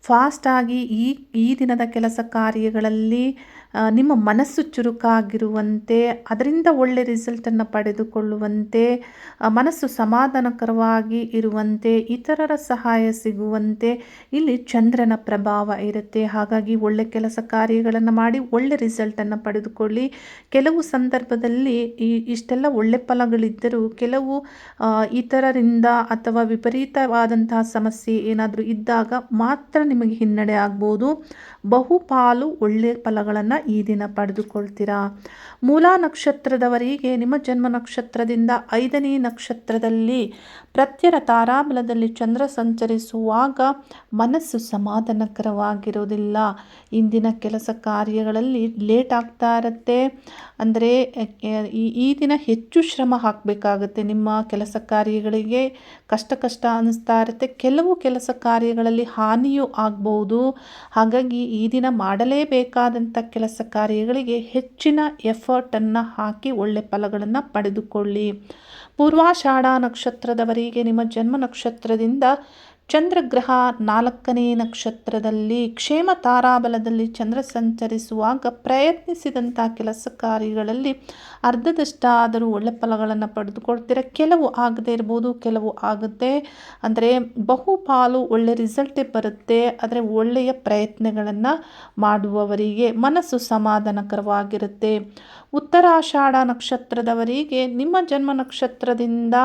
ಫಾಸ್ಟಾಗಿ ಈ ದಿನದ ಕೆಲಸ ಕಾರ್ಯಗಳಲ್ಲಿ ನಿಮ್ಮ ಮನಸ್ಸು ಚುರುಕಾಗಿರುವಂತೆ, ಅದರಿಂದ ಒಳ್ಳೆ ರಿಸಲ್ಟನ್ನು ಪಡೆದುಕೊಳ್ಳುವಂತೆ, ಮನಸ್ಸು ಸಮಾಧಾನಕರವಾಗಿ ಇರುವಂತೆ, ಇತರರ ಸಹಾಯ ಸಿಗುವಂತೆ ಇಲ್ಲಿ ಚಂದ್ರನ ಪ್ರಭಾವ ಇರುತ್ತೆ. ಹಾಗಾಗಿ ಒಳ್ಳೆ ಕೆಲಸ ಕಾರ್ಯಗಳನ್ನು ಮಾಡಿ ಒಳ್ಳೆ ರಿಸಲ್ಟನ್ನು ಪಡೆದುಕೊಳ್ಳಿ. ಕೆಲವು ಸಂದರ್ಭದಲ್ಲಿ ಇಷ್ಟೆಲ್ಲ ಒಳ್ಳೆ ಫಲಗಳಿದ್ದರೂ ಕೆಲವು ಇತರರಿಂದ ಅಥವಾ ವಿಪರೀತವಾದಂತಹ ಸಮಸ್ಯೆ ಏನಾದರೂ ಇದ್ದಾಗ ಮಾತ್ರ ನಿಮಗೆ ಹಿನ್ನಡೆ ಆಗ್ಬೋದು. ಬಹುಪಾಲು ಒಳ್ಳೆಯ ಫಲಗಳನ್ನು ಈ ದಿನ ಪಡೆದುಕೊಳ್ತೀರಾ. ಮೂಲಾ ನಕ್ಷತ್ರದವರಿಗೆ ನಿಮ್ಮ ಜನ್ಮ ನಕ್ಷತ್ರದಿಂದ 5ನೇ ನಕ್ಷತ್ರದಲ್ಲಿ ಪ್ರತ್ಯರ ತಾರಾಬಲದಲ್ಲಿ ಚಂದ್ರ ಸಂಚರಿಸುವಾಗ ಮನಸ್ಸು ಸಮಾಧಾನಕರವಾಗಿರೋದಿಲ್ಲ. ಇಂದಿನ ಕೆಲಸ ಕಾರ್ಯಗಳಲ್ಲಿ ಲೇಟ್ ಆಗ್ತಾ ಇರುತ್ತೆ. ಅಂದರೆ ಈ ದಿನ ಹೆಚ್ಚು ಶ್ರಮ ಹಾಕಬೇಕಾಗುತ್ತೆ. ನಿಮ್ಮ ಕೆಲಸ ಕಾರ್ಯಗಳಿಗೆ ಕಷ್ಟ ಅನ್ನಿಸ್ತಾ ಇರುತ್ತೆ. ಕೆಲವು ಕೆಲಸ ಕಾರ್ಯಗಳಲ್ಲಿ ಹಾನಿಯೂ ಆಗ್ಬೋದು. ಹಾಗಾಗಿ ಈ ದಿನ ಮಾಡಲೇಬೇಕಾದಂಥ ಕೆಲಸ ಕಾರ್ಯಗಳಿಗೆ ಹೆಚ್ಚಿನ ಎಫರ್ಟನ್ನು ಹಾಕಿ ಒಳ್ಳೆ ಫಲಗಳನ್ನು ಪಡೆದುಕೊಳ್ಳಿ. ಪೂರ್ವಾಷಾಢ ನಕ್ಷತ್ರದವರಿಗೆ ನಿಮ್ಮ ಜನ್ಮ ನಕ್ಷತ್ರದಿಂದ ಚಂದ್ರಗ್ರಹ 4ನೇ ನಕ್ಷತ್ರದಲ್ಲಿ ಕ್ಷೇಮ ತಾರಾಬಲದಲ್ಲಿ ಚಂದ್ರ ಸಂಚರಿಸುವಾಗ ಪ್ರಯತ್ನಿಸಿದಂಥ ಕೆಲಸ ಕಾರ್ಯಗಳಲ್ಲಿ ಅರ್ಧದಷ್ಟಾದರೂ ಒಳ್ಳೆ ಫಲಗಳನ್ನು ಪಡೆದುಕೊಳ್ತೀರ. ಕೆಲವು ಆಗದೇ ಇರ್ಬೋದು, ಕೆಲವು ಆಗುತ್ತೆ. ಅಂದರೆ ಬಹುಪಾಲು ಒಳ್ಳೆ ರಿಸಲ್ಟೇ ಬರುತ್ತೆ. ಆದರೆ ಒಳ್ಳೆಯ ಪ್ರಯತ್ನಗಳನ್ನು ಮಾಡುವವರಿಗೆ ಮನಸ್ಸು ಸಮಾಧಾನಕರವಾಗಿರುತ್ತೆ. ಉತ್ತರಾಷಾಢ ನಕ್ಷತ್ರದವರಿಗೆ ನಿಮ್ಮ ಜನ್ಮ ನಕ್ಷತ್ರದಿಂದ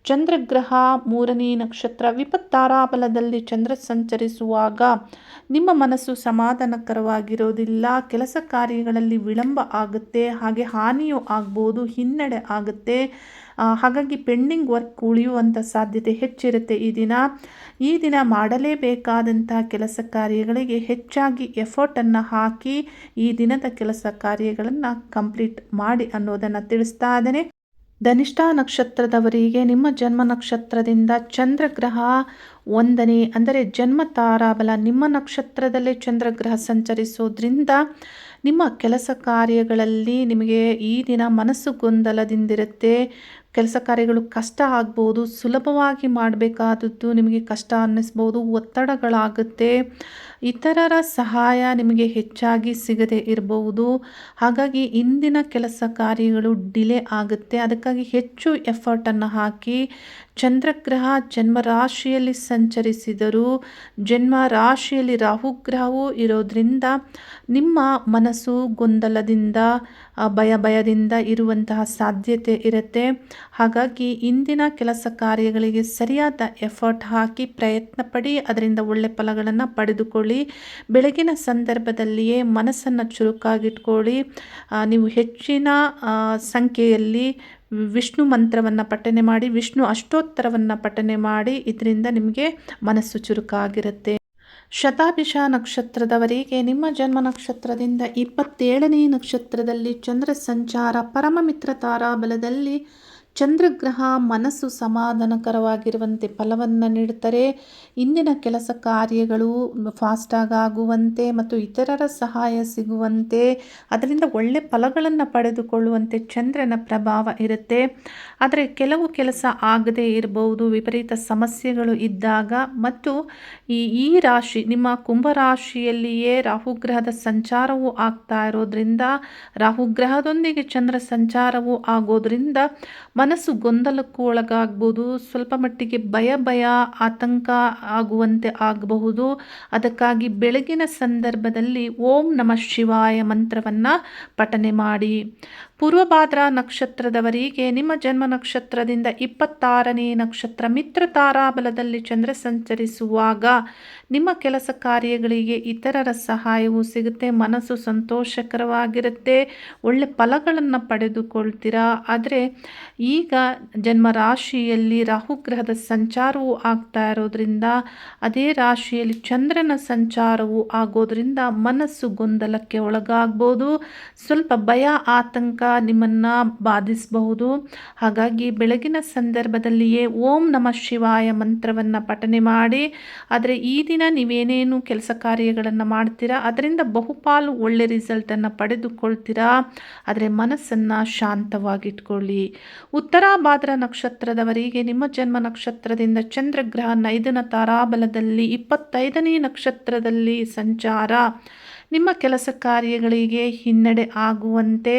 ಚಂದ್ರಗ್ರಹ 3ನೇ ನಕ್ಷತ್ರ ವಿಪತ್ತಾರಾಬಲದಲ್ಲಿ ಚಂದ್ರ ಸಂಚರಿಸುವಾಗ ನಿಮ್ಮ ಮನಸ್ಸು ಸಮಾಧಾನಕರವಾಗಿರೋದಿಲ್ಲ. ಕೆಲಸ ಕಾರ್ಯಗಳಲ್ಲಿ ವಿಳಂಬ ಆಗುತ್ತೆ. ಹಾಗೆ ಹಾನಿಯೂ ಆಗ್ಬೋದು, ಹಿನ್ನಡೆ ಆಗುತ್ತೆ. ಹಾಗಾಗಿ ಪೆಂಡಿಂಗ್ ವರ್ಕ್ ಉಳಿಯುವಂಥ ಸಾಧ್ಯತೆ ಹೆಚ್ಚಿರುತ್ತೆ. ಈ ದಿನ ಮಾಡಲೇಬೇಕಾದಂಥ ಕೆಲಸ ಕಾರ್ಯಗಳಿಗೆ ಹೆಚ್ಚಾಗಿ ಎಫರ್ಟನ್ನು ಹಾಕಿ ಈ ದಿನದ ಕೆಲಸ ಕಾರ್ಯಗಳನ್ನು ಕಂಪ್ಲೀಟ್ ಮಾಡಿ ಅನ್ನೋದನ್ನು ತಿಳಿಸ್ತಾ ಇದ್ದೇನೆ. ಧನಿಷ್ಠ ನಕ್ಷತ್ರದವರಿಗೆ ನಿಮ್ಮ ಜನ್ಮ ನಕ್ಷತ್ರದಿಂದ ಚಂದ್ರಗ್ರಹ 1ನೇ ಅಂದರೆ ಜನ್ಮ ತಾರಾಬಲ ನಿಮ್ಮ ನಕ್ಷತ್ರದಲ್ಲೇ ಚಂದ್ರಗ್ರಹ ಸಂಚರಿಸೋದ್ರಿಂದ ನಿಮ್ಮ ಕೆಲಸ ಕಾರ್ಯಗಳಲ್ಲಿ ನಿಮಗೆ ಈ ದಿನ ಮನಸ್ಸು ಗೊಂದಲದಿಂದಿರುತ್ತೆ. ಕೆಲಸ ಕಾರ್ಯಗಳು ಕಷ್ಟ ಆಗ್ಬೋದು. ಸುಲಭವಾಗಿ ಮಾಡಬೇಕಾದದ್ದು ನಿಮಗೆ ಕಷ್ಟ ಅನ್ನಿಸ್ಬೋದು. ಒತ್ತಡಗಳಾಗುತ್ತೆ. ಇತರರ ಸಹಾಯ ನಿಮಗೆ ಹೆಚ್ಚಾಗಿ ಸಿಗದೆ ಇರಬಹುದು. ಹಾಗಾಗಿ ಇಂದಿನ ಕೆಲಸ ಕಾರ್ಯಗಳು ಡಿಲೇ ಆಗುತ್ತೆ. ಅದಕ್ಕಾಗಿ ಹೆಚ್ಚು ಎಫರ್ಟನ್ನು ಹಾಕಿ ಚಂದ್ರಗ್ರಹ ಜನ್ಮ ರಾಶಿಯಲ್ಲಿ ಸಂಚರಿಸಿದರೂ ಜನ್ಮ ರಾಶಿಯಲ್ಲಿ ರಾಹುಗ್ರಹವೂ ಇರೋದ್ರಿಂದ ನಿಮ್ಮ ಮನಸ್ಸು ಗೊಂದಲದಿಂದ ಭಯದಿಂದ ಇರುವಂತಹ ಸಾಧ್ಯತೆ ಇರುತ್ತೆ. ಹಾಗಾಗಿ ಇಂದಿನ ಕೆಲಸ ಕಾರ್ಯಗಳಿಗೆ ಸರಿಯಾದ ಎಫರ್ಟ್ ಹಾಕಿ ಪ್ರಯತ್ನ ಪಡಿ. ಅದರಿಂದ ಒಳ್ಳೆ ಫಲಗಳನ್ನು ಪಡೆದುಕೊಳ್ಳಿ. ಬೆಳಗಿನ ಸಂದರ್ಭದಲ್ಲಿಯೇ ಮನಸ್ಸನ್ನು ಚುರುಕಾಗಿಟ್ಕೊಳ್ಳಿ. ನೀವು ಹೆಚ್ಚಿನ ಸಂಖ್ಯೆಯಲ್ಲಿ ವಿಷ್ಣು ಮಂತ್ರವನ್ನು ಪಠನೆ ಮಾಡಿ, ವಿಷ್ಣು ಅಷ್ಟೋತ್ತರವನ್ನು ಪಠನೆ ಮಾಡಿ. ಇದರಿಂದ ನಿಮಗೆ ಮನಸ್ಸು ಚುರುಕಾಗಿರುತ್ತೆ. ಶತಾಭಿಷ ನಕ್ಷತ್ರದವರಿಗೆ ನಿಮ್ಮ ಜನ್ಮ ನಕ್ಷತ್ರದಿಂದ 27ನೇ ನಕ್ಷತ್ರದಲ್ಲಿ ಚಂದ್ರ ಸಂಚಾರ ಪರಮಮಿತ್ರ ತಾರಾಬಲದಲ್ಲಿ ಚಂದ್ರಗ್ರಹ ಮನಸ್ಸು ಸಮಾಧಾನಕರವಾಗಿರುವಂತೆ ಫಲವನ್ನು ನೀಡುತ್ತಾರೆ. ಇಂದಿನ ಕೆಲಸ ಕಾರ್ಯಗಳು ಫಾಸ್ಟಾಗಿ ಆಗುವಂತೆ ಮತ್ತು ಇತರರ ಸಹಾಯ ಸಿಗುವಂತೆ, ಅದರಿಂದ ಒಳ್ಳೆ ಫಲಗಳನ್ನು ಪಡೆದುಕೊಳ್ಳುವಂತೆ ಚಂದ್ರನ ಪ್ರಭಾವ ಇರುತ್ತೆ. ಆದರೆ ಕೆಲವು ಕೆಲಸ ಆಗದೇ ಇರಬಹುದು, ವಿಪರೀತ ಸಮಸ್ಯೆಗಳು ಇದ್ದಾಗ. ಮತ್ತು ಈ ರಾಶಿ ನಿಮ್ಮ ಕುಂಭರಾಶಿಯಲ್ಲಿಯೇ ರಾಹುಗ್ರಹದ ಸಂಚಾರವೂ ಆಗ್ತಾ ಇರೋದ್ರಿಂದ, ರಾಹುಗ್ರಹದೊಂದಿಗೆ ಚಂದ್ರ ಸಂಚಾರವೂ ಆಗೋದ್ರಿಂದ ಮನಸ್ಸು ಗೊಂದಲಕ್ಕೂ ಒಳಗಾಗ್ಬೋದು. ಸ್ವಲ್ಪ ಮಟ್ಟಿಗೆ ಭಯ ಆತಂಕ ಆಗುವಂತೆ ಆಗಬಹುದು. ಅದಕ್ಕಾಗಿ ಬೆಳಗಿನ ಸಂದರ್ಭದಲ್ಲಿ ಓಂ ನಮಃ ಶಿವಾಯ ಮಂತ್ರವನ್ನು ಪಠನೆ ಮಾಡಿ. ಪೂರ್ವಭಾದ್ರಾ ನಕ್ಷತ್ರದವರಿಗೆ ನಿಮ್ಮ ಜನ್ಮ ನಕ್ಷತ್ರದಿಂದ 26ನೇ ನಕ್ಷತ್ರ ಮಿತ್ರ ತಾರಾಬಲದಲ್ಲಿ ಚಂದ್ರ ಸಂಚರಿಸುವಾಗ ನಿಮ್ಮ ಕೆಲಸ ಕಾರ್ಯಗಳಿಗೆ ಇತರರ ಸಹಾಯವು ಸಿಗುತ್ತೆ. ಮನಸ್ಸು ಸಂತೋಷಕರವಾಗಿರುತ್ತೆ, ಒಳ್ಳೆ ಫಲಗಳನ್ನು ಪಡೆದುಕೊಳ್ತೀರಾ. ಆದರೆ ಈಗ ಜನ್ಮ ರಾಶಿಯಲ್ಲಿ ರಾಹುಗ್ರಹದ ಸಂಚಾರವೂ ಆಗ್ತಾ ಇರೋದ್ರಿಂದ, ಅದೇ ರಾಶಿಯಲ್ಲಿ ಚಂದ್ರನ ಸಂಚಾರವೂ ಆಗೋದ್ರಿಂದ ಮನಸ್ಸು ಗೊಂದಲಕ್ಕೆ ಒಳಗಾಗ್ಬೋದು. ಸ್ವಲ್ಪ ಭಯ ಆತಂಕ ನಿಮ್ಮನ್ನು ಬಾಧಿಸಬಹುದು. ಹಾಗಾಗಿ ಬೆಳಗಿನ ಸಂದರ್ಭದಲ್ಲಿಯೇ ಓಂ ನಮಃ ಶಿವಾಯ ಮಂತ್ರವನ್ನು ಪಠನೆ ಮಾಡಿ. ಆದರೆ ಈ ದಿನ ನೀವೇನೇನು ಕೆಲಸ ಕಾರ್ಯಗಳನ್ನು ಮಾಡ್ತೀರಾ ಅದರಿಂದ ಬಹುಪಾಲು ಒಳ್ಳೆ ರಿಸಲ್ಟನ್ನು ಪಡೆದುಕೊಳ್ತೀರಾ. ಆದರೆ ಮನಸ್ಸನ್ನು ಶಾಂತವಾಗಿಟ್ಕೊಳ್ಳಿ. ಉತ್ತರಾಭಾದ್ರ ನಕ್ಷತ್ರದವರಿಗೆ ನಿಮ್ಮ ಜನ್ಮ ನಕ್ಷತ್ರದಿಂದ ಚಂದ್ರಗ್ರಹ 5ನ ತಾರಾಬಲದಲ್ಲಿ 25ನೇ ನಕ್ಷತ್ರದಲ್ಲಿ ಸಂಚಾರ ನಿಮ್ಮ ಕೆಲಸ ಕಾರ್ಯಗಳಿಗೆ ಹಿನ್ನಡೆ ಆಗುವಂತೆ,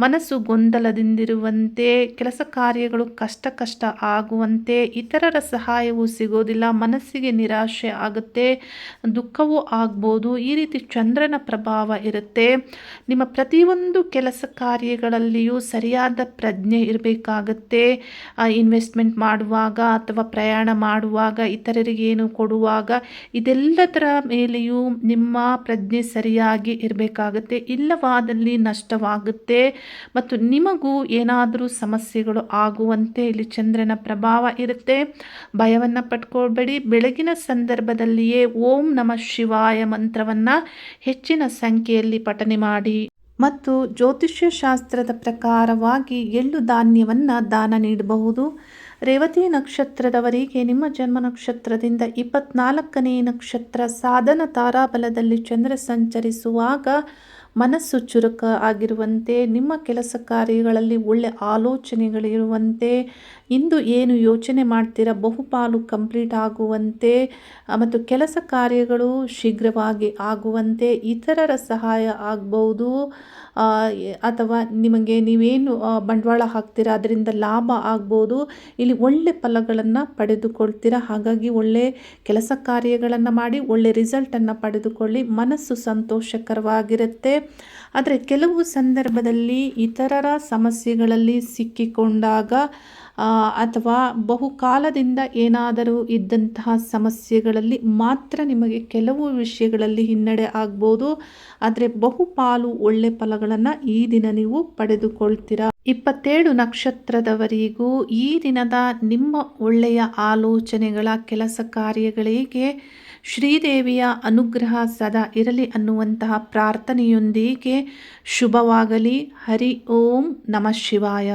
ಮನಸ್ಸು ಗೊಂದಲದಿಂದಿರುವಂತೆ, ಕೆಲಸ ಕಾರ್ಯಗಳು ಕಷ್ಟ ಆಗುವಂತೆ, ಇತರರ ಸಹಾಯವು ಸಿಗೋದಿಲ್ಲ, ಮನಸ್ಸಿಗೆ ನಿರಾಶೆ ಆಗುತ್ತೆ, ದುಃಖವೂ ಆಗ್ಬೋದು. ಈ ರೀತಿ ಚಂದ್ರನ ಪ್ರಭಾವ ಇರುತ್ತೆ. ನಿಮ್ಮ ಪ್ರತಿಯೊಂದು ಕೆಲಸ ಕಾರ್ಯಗಳಲ್ಲಿಯೂ ಸರಿಯಾದ ಪ್ರಜ್ಞೆ ಇರಬೇಕಾಗತ್ತೆ. ಇನ್ವೆಸ್ಟ್ಮೆಂಟ್ ಮಾಡುವಾಗ ಅಥವಾ ಪ್ರಯಾಣ ಮಾಡುವಾಗ, ಇತರರಿಗೆ ಏನು ಕೊಡುವಾಗ, ಇದೆಲ್ಲದರ ಮೇಲೆಯೂ ನಿಮ್ಮ ಪ್ರಜ್ಞೆ ಸರಿಯಾಗಿ ಇರಬೇಕಾಗತ್ತೆ. ಇಲ್ಲವಾದಲ್ಲಿ ನಷ್ಟವಾಗುತ್ತೆ ಮತ್ತು ನಿಮಗೂ ಏನಾದರೂ ಸಮಸ್ಯೆಗಳು ಆಗುವಂತೆ ಇಲ್ಲಿ ಚಂದ್ರನ ಪ್ರಭಾವ ಇರುತ್ತೆ. ಭಯವನ್ನು ಪಟ್ಕೊಳ್ಬೇಡಿ. ಬೆಳಗಿನ ಸಂದರ್ಭದಲ್ಲಿಯೇ ಓಂ ನಮಃ ಶಿವಾಯ ಮಂತ್ರವನ್ನು ಹೆಚ್ಚಿನ ಸಂಖ್ಯೆಯಲ್ಲಿ ಪಠನೆ ಮಾಡಿ ಮತ್ತು ಜ್ಯೋತಿಷ್ಯ ಶಾಸ್ತ್ರದ ಪ್ರಕಾರವಾಗಿ ಎಳ್ಳು ಧಾನ್ಯವನ್ನು ದಾನ ನೀಡಬಹುದು. ರೇವತಿ ನಕ್ಷತ್ರದವರಿಗೆ ನಿಮ್ಮ ಜನ್ಮ ನಕ್ಷತ್ರದಿಂದ 24ನೇ ನಕ್ಷತ್ರ ಸಾಧನ ತಾರಾಬಲದಲ್ಲಿ ಚಂದ್ರ ಸಂಚರಿಸುವಾಗ ಮನಸ್ಸು ಚುರುಕ ಆಗಿರುವಂತೆ, ನಿಮ್ಮ ಕೆಲಸ ಕಾರ್ಯಗಳಲ್ಲಿ ಒಳ್ಳೆ ಆಲೋಚನೆಗಳಿರುವಂತೆ, ಇಂದು ಏನು ಯೋಚನೆ ಮಾಡ್ತೀರಾ ಬಹುಪಾಲು ಕಂಪ್ಲೀಟ್ ಆಗುವಂತೆ ಮತ್ತು ಕೆಲಸ ಕಾರ್ಯಗಳು ಶೀಘ್ರವಾಗಿ ಆಗುವಂತೆ, ಇತರರ ಸಹಾಯ ಆಗ್ಬೋದು. ಅಥವಾ ನಿಮಗೆ ನೀವೇನು ಬಂಡವಾಳ ಹಾಕ್ತೀರಾ ಅದರಿಂದ ಲಾಭ ಆಗ್ಬೋದು. ಇಲ್ಲಿ ಒಳ್ಳೆ ಫಲಗಳನ್ನು ಪಡೆದುಕೊಳ್ತೀರಾ. ಹಾಗಾಗಿ ಒಳ್ಳೆ ಕೆಲಸ ಕಾರ್ಯಗಳನ್ನು ಮಾಡಿ ಒಳ್ಳೆ ರಿಸಲ್ಟನ್ನು ಪಡೆದುಕೊಳ್ಳಿ. ಮನಸ್ಸು ಸಂತೋಷಕರವಾಗಿರುತ್ತೆ. ಆದರೆ ಕೆಲವು ಸಂದರ್ಭದಲ್ಲಿ ಇತರರ ಸಮಸ್ಯೆಗಳಲ್ಲಿ ಸಿಕ್ಕಿಕೊಂಡಾಗ ಅಥವಾ ಬಹುಕಾಲದಿಂದ ಏನಾದರೂ ಇದ್ದಂತಹ ಸಮಸ್ಯೆಗಳಲ್ಲಿ ಮಾತ್ರ ನಿಮಗೆ ಕೆಲವು ವಿಷಯಗಳಲ್ಲಿ ಹಿನ್ನಡೆ ಆಗ್ಬೋದು. ಆದರೆ ಬಹುಪಾಲು ಒಳ್ಳೆ ಫಲಗಳನ್ನು ಈ ದಿನ ನೀವು ಪಡೆದುಕೊಳ್ತೀರಾ. 27 ನಕ್ಷತ್ರದವರಿಗೂ ಈ ದಿನದ ನಿಮ್ಮ ಒಳ್ಳೆಯ ಆಲೋಚನೆಗಳ ಕೆಲಸ ಕಾರ್ಯಗಳಿಗೆ ಶ್ರೀದೇವಿಯ ಅನುಗ್ರಹ ಸದಾ ಇರಲಿ ಅನ್ನುವಂತಹ ಪ್ರಾರ್ಥನೆಯೊಂದಿಗೆ ಶುಭವಾಗಲಿ. ಹರಿ ಓಂ ನಮಃ ಶಿವಾಯ.